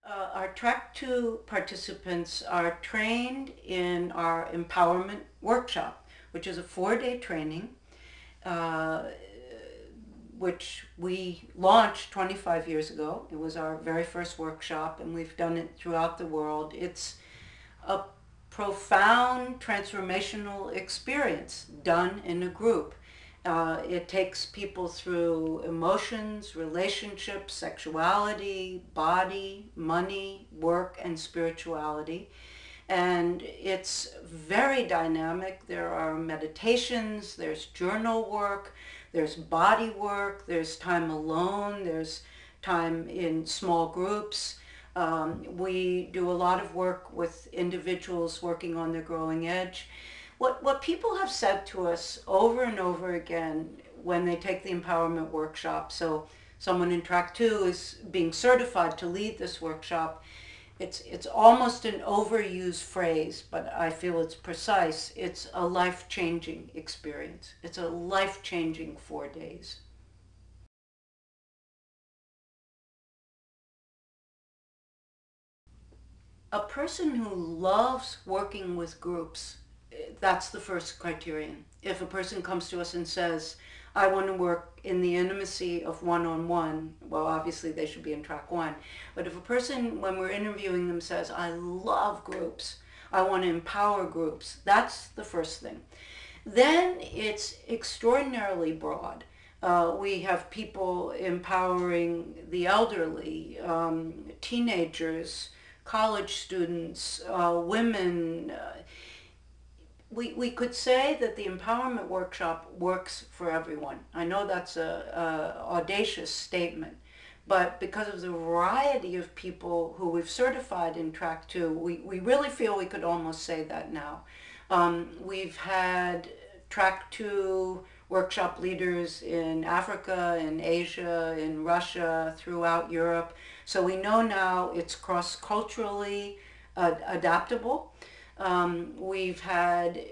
Our Track 2 participants are trained in our empowerment workshop, which is a 4-day training, uh, which we launched 25 years ago. It was our very first workshop, and we've done it throughout the world. It's a profound transformational experience done in a group. It takes people through emotions, relationships, sexuality, body, money, work, and spirituality. And it's very dynamic. There are meditations, there's journal work, there's body work, there's time alone, there's time in small groups. We do a lot of work with individuals working on their growing edge. What people have said to us over and over again when they take the empowerment workshop, so someone in Track 2 is being certified to lead this workshop, it's almost an overused phrase, but I feel it's precise. It's a life-changing experience. It's a life-changing 4 days. A person who loves working with groups, that's the first criterion. If a person comes to us and says, I want to work in the intimacy of one-on-one, well, obviously they should be in Track 1. But if a person, when we're interviewing them, says, I love groups, I want to empower groups, that's the first thing. Then it's extraordinarily broad. We have people empowering the elderly, teenagers, college students, women. We could say that the empowerment workshop works for everyone. I know that's a audacious statement, but because of the variety of people who we've certified in Track 2, we really feel we could almost say that now. We've had Track 2 workshop leaders in Africa, in Asia, in Russia, throughout Europe. So we know now it's cross-culturally adaptable. We've had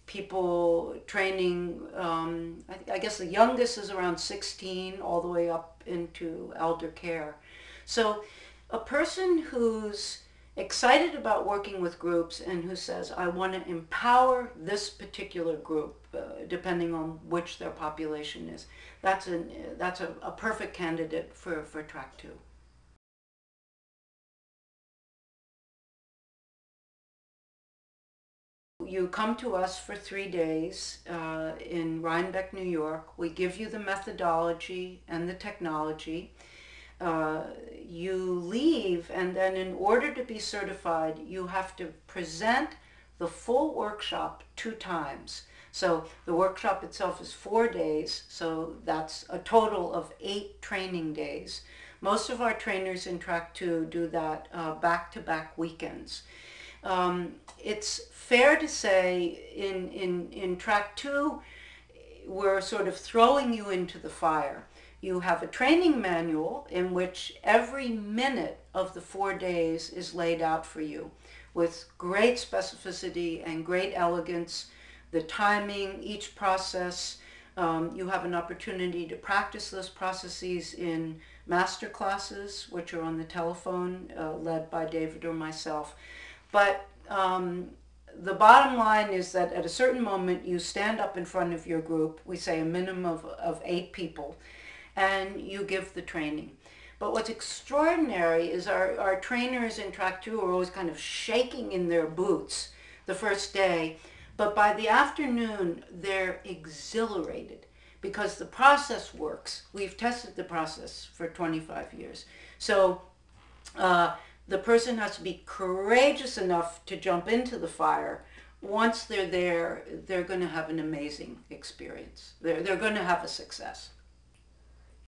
people training, I guess the youngest is around 16, all the way up into elder care. So a person who's excited about working with groups and who says, I want to empower this particular group, depending on which their population is, that's a perfect candidate for Track 2. You come to us for 3 days in Rhinebeck, New York. We give you the methodology and the technology. You leave, and then in order to be certified, you have to present the full workshop 2 times. So the workshop itself is 4 days, so that's a total of 8 training days. Most of our trainers in Track 2 do that back-to-back weekends. It's fair to say in Track 2, we're sort of throwing you into the fire. You have a training manual in which every minute of the 4 days is laid out for you with great specificity and great elegance, the timing, each process. You have an opportunity to practice those processes in master classes, which are on the telephone, led by David or myself. But the bottom line is that at a certain moment you stand up in front of your group, we say a minimum of 8 people, and you give the training. But what's extraordinary is our trainers in Track 2 are always kind of shaking in their boots the first day, but by the afternoon they're exhilarated because the process works. We've tested the process for 25 years. So the person has to be courageous enough to jump into the fire. Once they're there, they're going to have an amazing experience. They're going to have a success.